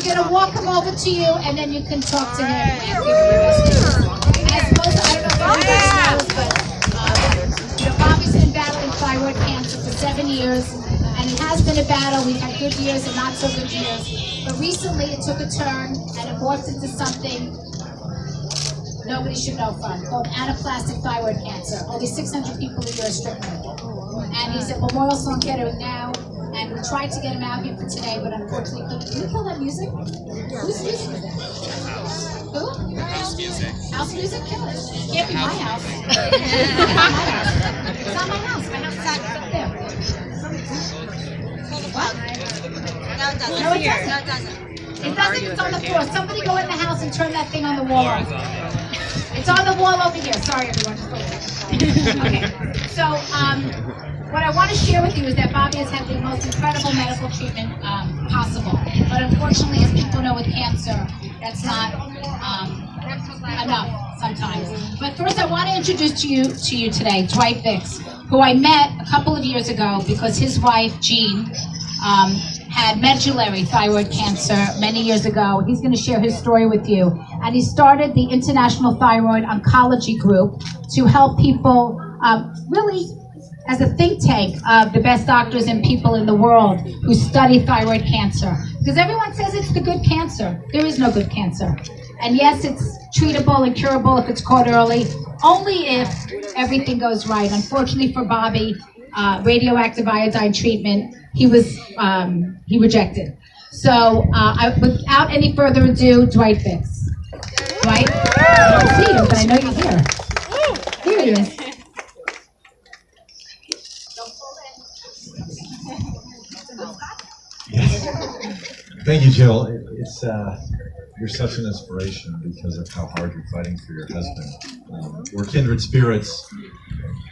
we're going to walk him over to you, and then you can talk to him. As most, I don't know if everybody knows, but Bobby's been battling thyroid cancer for 7 years, and it has been a battle. We've had good years and not so good years. But recently it took a turn, and it morphed into something nobody should know from, called anaplastic thyroid cancer. Only 600 people a year are stricken with it. And he's at Memorial Sloan Kettering now, and we tried to get him out here for today, but unfortunately couldn't. Can you kill that music? Whose music is that? Who? House music. House music? Kill it. It can't be my house. It's not my house. My house is up there. What? No, it doesn't. No, it doesn't. It doesn't. It's on the floor. Somebody go in the house and turn that thing on the wall. It's on the wall over here. Sorry, everyone. Just wait a second. Okay. So, what I want to share with you is that Bobby has had the most incredible medical treatment possible. But unfortunately, as people know with cancer, that's not enough sometimes. But first, I want to introduce to you today Dwight Vicks, who I met a couple of years ago because his wife, Jean, had medullary thyroid cancer many years ago. He's going to share his story with you. And he started the International Thyroid Oncology Group to help people really as a think tank of the best doctors and people in the world who study thyroid cancer. Because everyone says it's the good cancer. There is no good cancer. And yes, it's treatable and curable if it's caught early, only if everything goes right. Unfortunately for Bobby, radioactive iodine treatment, he rejected. So without any further ado, Dwight Vicks. Dwight? I don't see you, but I know you're here. Here he is. Thank you, Jill. It's you're such an inspiration because of how hard you're fighting for your husband. We're kindred spirits.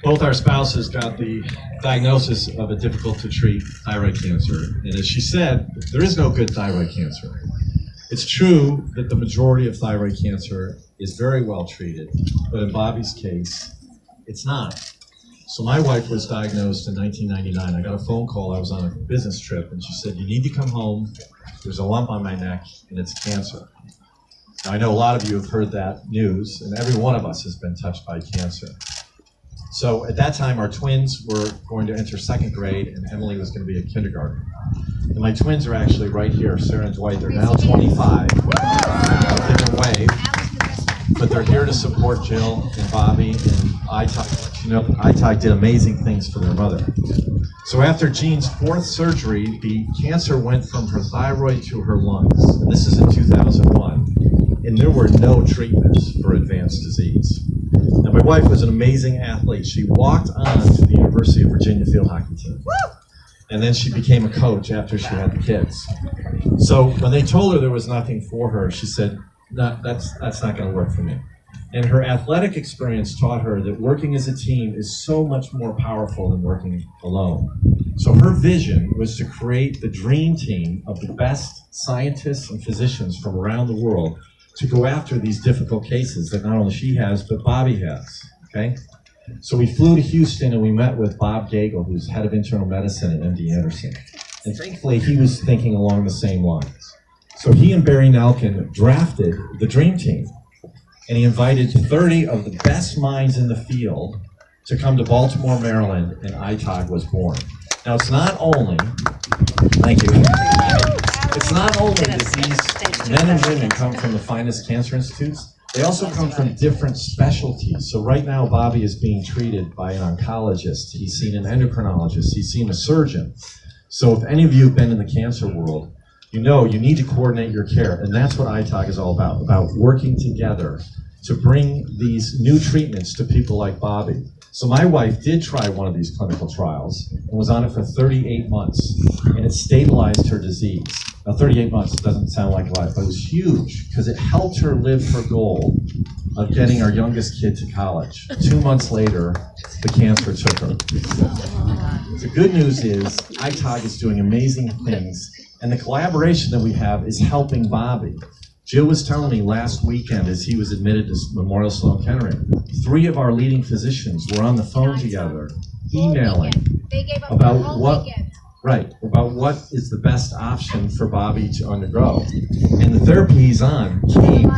Both our spouses got the diagnosis of a difficult-to-treat thyroid cancer, and as she said, there is no good thyroid cancer. It's true that the majority of thyroid cancer is very well treated, but in Bobby's case, it's not. So my wife was diagnosed in 1999. I got a phone call. I was on a business trip, and she said, "You need to come home. There's a lump on my neck, and it's cancer." Now, I know a lot of you have heard that news, and every one of us has been touched by cancer. So at that time, our twins were going to enter second grade, and Emily was going to be a kindergartner. And my twins are actually right here, Sarah and Dwight. They're now 25. Give them a wave. But they're here to support Jill and Bobby and ITOG. You know, ITOG did amazing things for their mother. So after Jean's fourth surgery, the cancer went from her thyroid to her lungs. And this is in 2001. And there were no treatments for advanced disease. Now, my wife was an amazing athlete. She walked on to the University of Virginia field hockey team. And then she became a coach after she had the kids. So when they told her there was nothing for her, she said, "No, that's not going to work for me." And her athletic experience taught her that working as a team is so much more powerful than working alone. So her vision was to create the dream team of the best scientists and physicians from around the world to go after these difficult cases that not only she has, but Bobby has, okay? So we flew to Houston and we met with Bob Gagel, who's head of internal medicine at MD Anderson. And thankfully, he was thinking along the same lines. So he and Barry Nalkin drafted the dream team. And he invited 30 of the best minds in the field to come to Baltimore, Maryland, and ITOG was born. Now, it's not only, thank you, it's not only that these men and women come from the finest cancer institutes, they also come from different specialties. So right now, Bobby is being treated by an oncologist. He's seen an endocrinologist. He's seen a surgeon. So if any of you have been in the cancer world, you know you need to coordinate your care. And that's what ITOG is all about working together to bring these new treatments to people like Bobby. So my wife did try one of these clinical trials and was on it for 38 months, and it stabilized her disease. Now 38 months doesn't sound like a lot, but it was huge because it helped her live her goal of getting our youngest kid to college. 2 months later, the cancer took her. The good news is ITOG is doing amazing things, and the collaboration that we have is helping Bobby. Jill was telling me last weekend as he was admitted to Memorial Sloan Kettering, 3 of our leading physicians were on the phone together, emailing about Right, about what is the best option for Bobby to undergo. And the therapy he's on came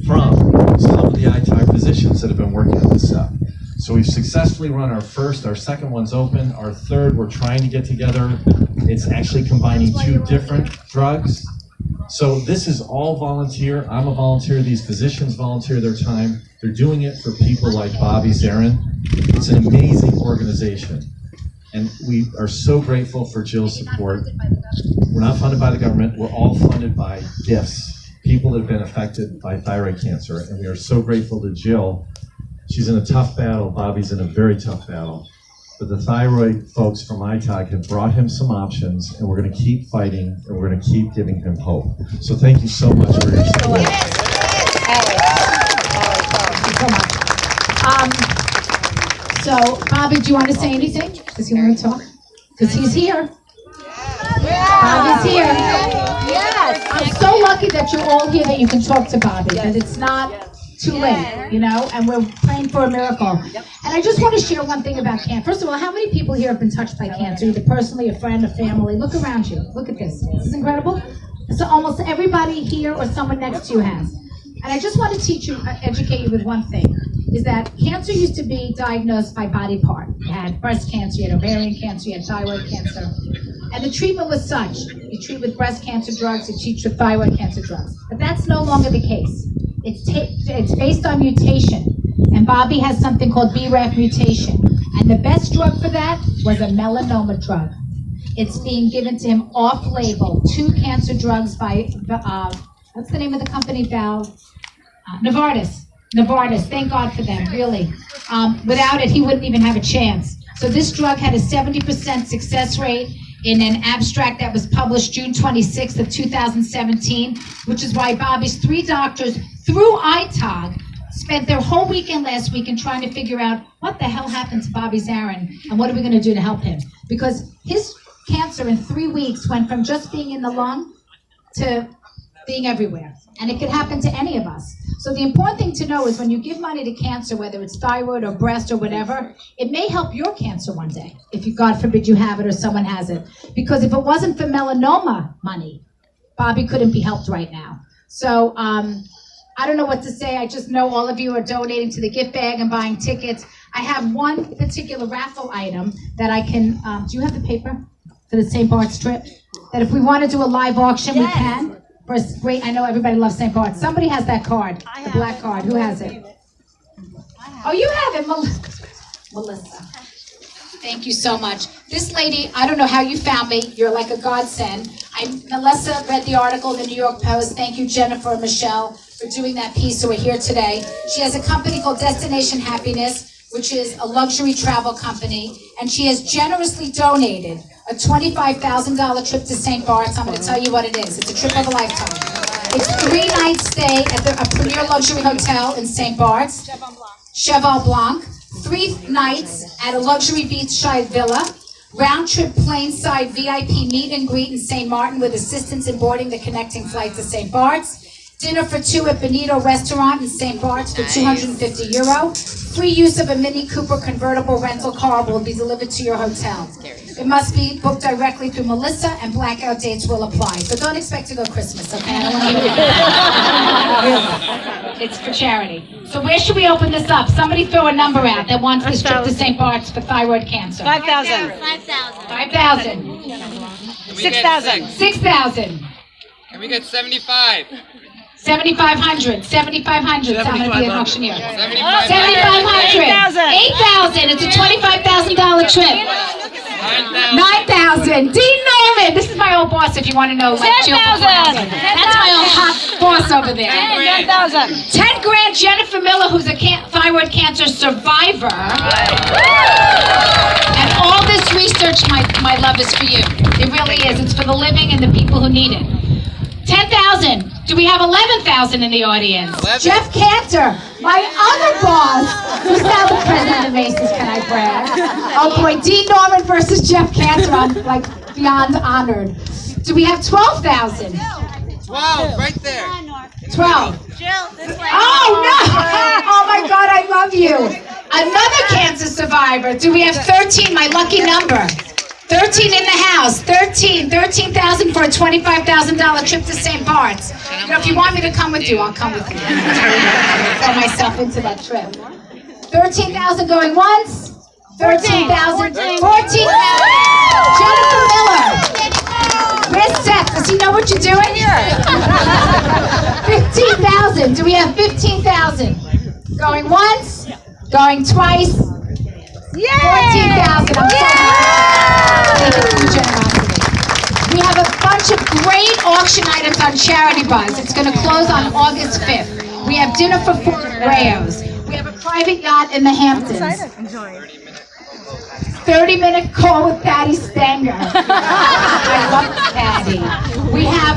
from some of the ITAR physicians that have been working on this stuff. So we've successfully run our second one's open, our third we're trying to get together. It's actually combining 2 different drugs. So this is all volunteer. I'm a volunteer. These physicians volunteer their time. They're doing it for people like Bobby Zarin. It's an amazing organization. And we are so grateful for Jill's support. We're not funded by the government. We're all funded by gifts, people that have been affected by thyroid cancer. And we are so grateful to Jill. She's in a tough battle. Bobby's in a very tough battle. But the thyroid folks from ITOG have brought him some options, and we're going to keep fighting, and we're going to keep giving him hope. So thank you so much for your support. Thank you so much. So, Bobby, do you want to say anything? Does he want to talk? Because he's here. Bobby's here. Yes. I'm so lucky that you're all here that you can talk to Bobby, that it's not too late, you know, and we're praying for a miracle. And I just want to share one thing about cancer. First of all, how many people here have been touched by cancer, either personally, a friend, a family? Look around you. Look at this. This is incredible. So almost everybody here or someone next to you has. And I just want to teach you, educate you with one thing, is that cancer used to be diagnosed by body part. You had breast cancer, you had ovarian cancer, you had thyroid cancer. And the treatment was such. You treat with breast cancer drugs, you treat with thyroid cancer drugs. But that's no longer the case. It's based on mutation, and Bobby has something called BRAF mutation, and the best drug for that was a melanoma drug. It's being given to him off-label, 2 cancer drugs by, what's the name of the company, Val? Novartis. Novartis, thank God for them, really. Without it, he wouldn't even have a chance. So this drug had a 70% success rate in an abstract that was published June 26th of 2017, which is why Bobby's 3 doctors through ITOG spent their whole weekend last weekend trying to figure out what the hell happened to Bobby Zarin and what are we going to do to help him. Because his cancer in 3 weeks went from just being in the lung to being everywhere. And it could happen to any of us. So the important thing to know is when you give money to cancer, whether it's thyroid or breast or whatever, it may help your cancer one day, if you, God forbid, you have it or someone has it. Because if it wasn't for melanoma money, Bobby couldn't be helped right now. So I don't know what to say. I just know all of you are donating to the gift bag and buying tickets. I have one particular raffle item that I can, do you have the paper for the St. Bart's trip? That if we want to do a live auction, we can. Great, I know everybody loves St. Bart's. Somebody has that card, the black card. Who has it? Oh, you have it, Melissa. Thank you so much. This lady, I don't know how you found me. You're like a godsend. Melissa read the article in the New York Post. Thank you, Jennifer and Michelle, for doing that piece, so we're here today. She has a company called Destination Happiness, which is a luxury travel company, and she has generously donated a $25,000 trip to St. Bart's. I'm going to tell you what it is. It's a trip of a lifetime. It's 3 nights stay at a premier luxury hotel in St. Bart's, Cheval Blanc, 3 nights at a luxury beachside villa, round-trip plane-side VIP meet and greet in St. Martin with assistance in boarding the connecting flight to St. Bart's, dinner for 2 at Benito Restaurant in St. Bart's for €250. Free use of a Mini Cooper convertible rental car will be delivered to your hotel. It must be booked directly through Melissa, and blackout dates will apply. So don't expect to go Christmas, okay? I don't want to It's for charity. So where should we open this up? Somebody throw a number out that wants this trip to St. Bart's for thyroid cancer. 5,000. 5,000. 6,000. 6,000. Can we get 75? 7,500. 7,500. I'm going to be an auctioneer. 7,500. 8,000. It's a $25,000 trip. 9,000. Dean Norman. This is my old boss if you want to know. 10,000. That's my old hot boss over there. 10,000. 10 grand, Jennifer Miller, who's a thyroid cancer survivor. And all this research, my love, is for you. It really is. It's for the living and the people who need it. 10,000. Do we have 11,000 in the audience? 11. Jeff Cantor, my other boss, who's now the president of Macy's, can I brag? Oh boy, Dean Norman versus Jeff Cantor. I'm like beyond honored. Do we have 12,000? 12, right there. 12. Jill, this way. Oh no! Oh my God, I love you. Another cancer survivor. Do we have 13? My lucky number. 13 in the house. 13,000 for a $25,000 trip to St. Bart's. You know, if you want me to come with you, I'll come with you. Throw myself into that trip. 13,000 going once. 13,000. 14,000. Jennifer Miller. Where's Seth? Does he know what you're doing? 15,000. Do we have 15,000? Going once. Going twice. 14,000. I'm so thank you for your generosity. We have a bunch of great auction items on Charity Buzz. It's going to close on August 5th. We have dinner for 4 at Rayo's. We have a private yacht in the Hamptons. 30-minute call with Patty Stanger. I love Patty. We have,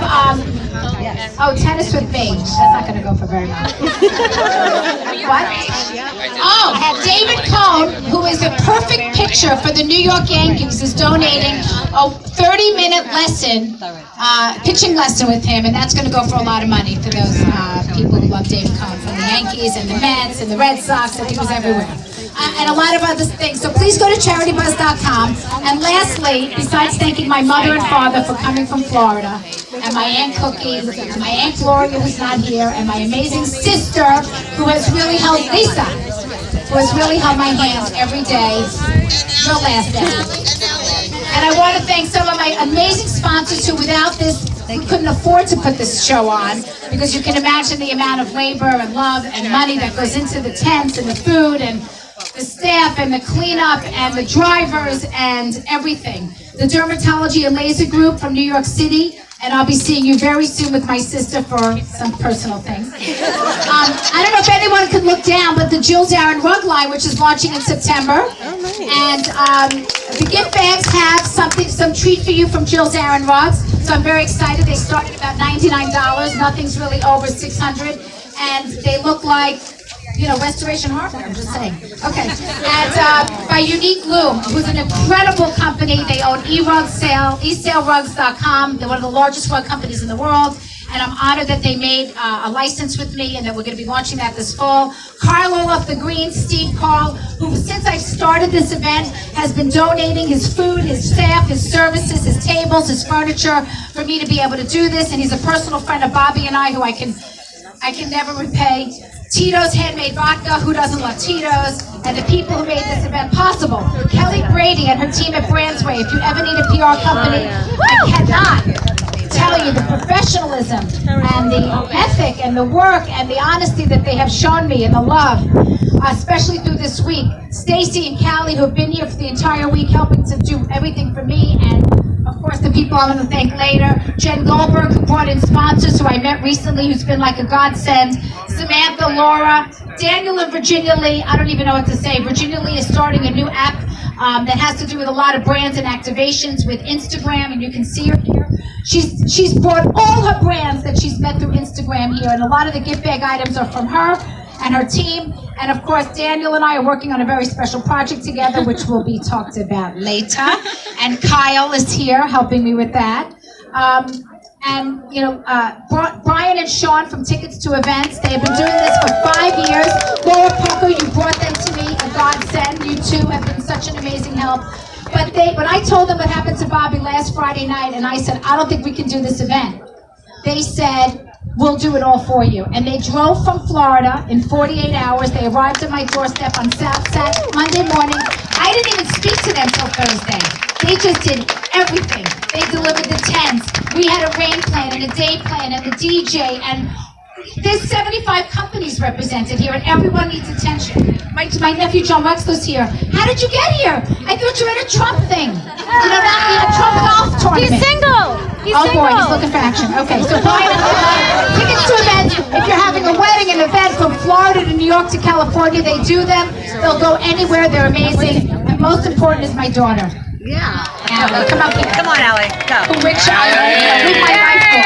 tennis with me. That's not going to go for very long. What? Oh, David Cohn, who is a perfect pitcher for the New York Yankees, is donating a 30-minute lesson, pitching lesson with him, and that's going to go for a lot of money for those people who love David Cohn from the Yankees and the Mets and the Red Sox, and he was everywhere. And a lot of other things. So please go to CharityBuzz.com. And lastly, besides thanking my mother and father for coming from Florida, and my Aunt Cookie, and my Aunt Gloria who's not here, and my amazing sister who has really helped Lisa, who has really held my hands every day, the last day. And I want to thank some of my amazing sponsors who without this, we couldn't afford to put this show on, because you can imagine the amount of labor and love and money that goes into the tents and the food and the staff and the cleanup and the drivers and everything. The Dermatology and Laser Group from New York City, and I'll be seeing you very soon with my sister for some personal things. I don't know if anyone could look down, but the Jill Zarin rug line, which is launching in September. And the gift bags have some treat for you from Jill Zarin rugs. So I'm very excited. They start at about $99. Nothing's really over $600. And they look like, you know, Restoration Hardware, I'm just saying. Okay. And by Unique Loom, who's an incredible company. They own eSaleRugs.com. They're one of the largest rug companies in the world. And I'm honored that they made a license with me and that we're going to be launching that this fall. Carl Olaf the Green, Steve Carl, who since I've started this event has been donating his food, his staff, his services, his tables, his furniture for me to be able to do this. And he's a personal friend of Bobby and I who I can never repay. Tito's Handmade Vodka, who doesn't love Tito's, and the people who made this event possible. Kelly Brady and her team at Brandsway. If you ever need a PR company, I cannot tell you the professionalism and the ethic and the work and the honesty that they have shown me and the love, especially through this week. Stacy and Callie, who have been here for the entire week helping to do everything for me, and of course the people I'm going to thank later. Jen Goldberg, who brought in sponsors who I met recently, who's been like a godsend. Samantha, Laura, Daniel and Virginia Lee. I don't even know what to say. Virginia Lee is starting a new app that has to do with a lot of brands and activations with Instagram, and you can see her here. She's brought all her brands that she's met through Instagram here, and a lot of the gift bag items are from her and her team. And of course, Daniel and I are working on a very special project together, which will be talked about later. And Kyle is here helping me with that. And, you know, Brian and Sean from Tickets to Events, they have been doing this for 5 years. Laura Pucker, you brought them to me, a godsend. You two have been such an amazing help. But when I told them what happened to Bobby last Friday night, and I said, I don't think we can do this event, they said, we'll do it all for you. And they drove from Florida in 48 hours. They arrived at my doorstep on Monday morning. I didn't even speak to them till Thursday. They just did everything. They delivered the tents. We had a rain plan and a day plan and the DJ, and there's 75 companies represented here, and everyone needs attention. My nephew John Wexler's here. How did you get here? I thought you were at a Trump thing. You know, not a Trump golf tournament. He's single. Boy, he's looking for action. Okay, so Brian, tickets to events. If you're having a wedding, an event from Florida to New York to California, they do them. They'll go anywhere. They're amazing. And most important is my daughter. Yeah. Allie, come up here. Come on, Allie. Go. Which I live my life for.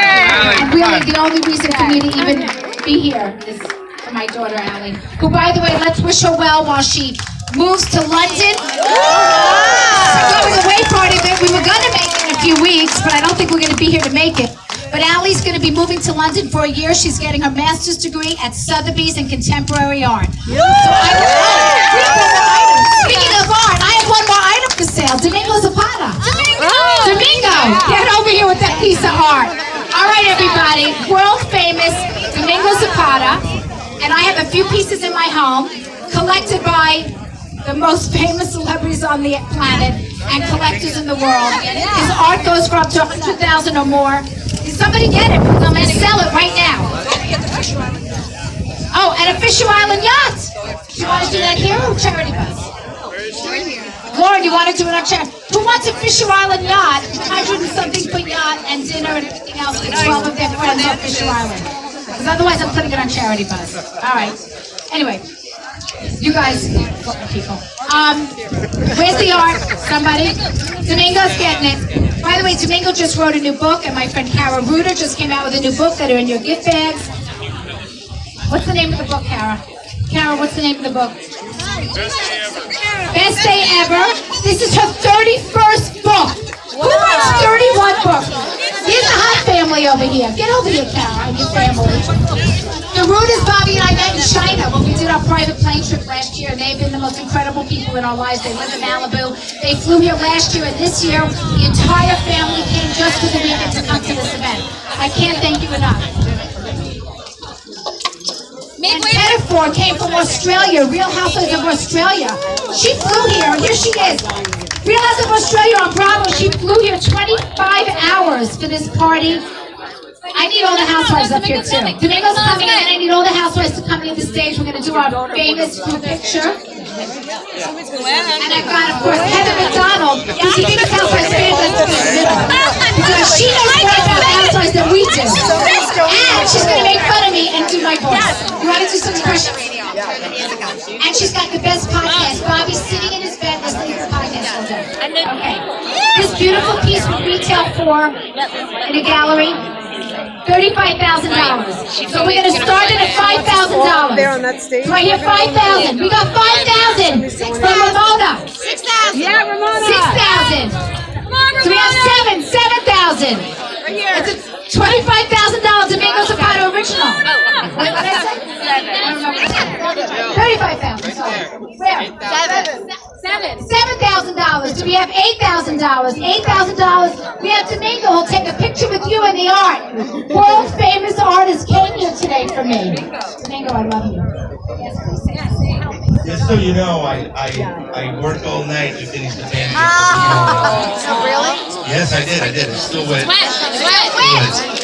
And really, the only reason for me to even be here is for my daughter, Allie. Who, by the way, let's wish her well while she moves to London. We're going away party that we were going to make in a few weeks, but I don't think we're going to be here to make it. But Allie's going to be moving to London for a year. She's getting her master's degree at Sotheby's in contemporary art. So speaking of art, I have one more item for sale. Domingo Zapata. Zapata. Domingo, get over here with that piece of art. All right, everybody, world famous Domingo Zapata, and I have a few pieces in my home collected by the most famous celebrities on the planet and collectors in the world. His art goes for up to 100,000 or more. Did somebody get it? I'm going to sell it right now. Oh, and a Fisher Island yacht. Do you want to do that here or charity bus? Lauren, you want to do it on charity? Who wants a Fisher Island yacht, 100 and something foot yacht, and dinner and everything else with 12 of their friends on Fisher Island? Because otherwise I'm putting it on charity bus. All right. Anyway, you guys, people. Where's the art? Somebody? Domingo's getting it. By the way, Domingo just wrote a new book, and my friend Kara Ruder just came out with a new book that are in your gift bags. What's the name of the book, Kara? Kara, what's the name of the book? Best Day Ever. This is her 31st book. Who writes 31 books? Here's the hot family over here. Get over here, Kara, and your family. The Ruders, Bobby, and I met in China when we did our private plane trip last year. They've been the most incredible people in our lives. They live in Malibu. They flew here last year, and this year, the entire family came just for the weekend to come to this event. I can't thank you enough. And Metaphor came from Australia, Real Housewives of Australia. She flew here, here she is. Real Housewives of Australia on Bravo. She flew here 25 hours for this party. I need all the housewives up here too. Domingo's coming in, and I need all the housewives to come in the stage. We're going to do our famous group picture. And I've got, of course, Heather McDonald, because he thinks housewives fans are in the middle. Because she knows more about housewives than we do. And she's going to make fun of me and do my voice. You want to do some impressions? And she's got the best podcast. Bobby's sitting in his bed listening to the podcast all day. Okay. This beautiful piece will retail for, in a gallery, $35,000. So we're going to start it at $5,000. There on that stage. Do I hear 5,000? We got 5,000 from Ramona. 6,000. Yeah, Ramona. 6,000. So we have 7,000. Right here. It's a $25,000 Domingo Zapata original. What did I say? 35,000. Where? $7,000. Do we have $8,000? $8,000. We have Domingo. He'll take a picture with you in the art. World famous artist came here today for me. Domingo, I love you. Yes, please. Just so you know, I worked all night to finish the band. Oh, really? Yes, I did. It's still wet.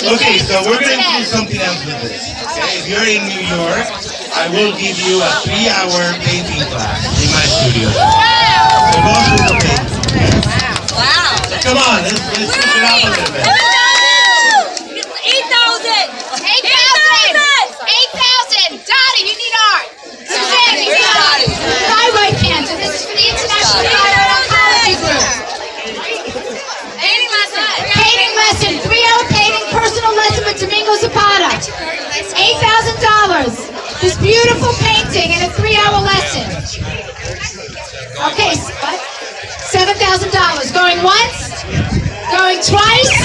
Okay, so we're going to do something else with this. Okay? If you're in New York, I will give you a 3-hour painting class in my studio. So go through the painting. Wow. So come on, let's switch it up a little bit. 8,000. Dottie, you need art. Suzanne, you need art. Thyroid cancer. This is for the International Thyroid Oncology Group. Painting lesson. 3-hour painting personal lesson with Domingo Zapata. $8,000. This beautiful painting and a 3-hour lesson. Okay, what? $7,000. Going once? Going twice?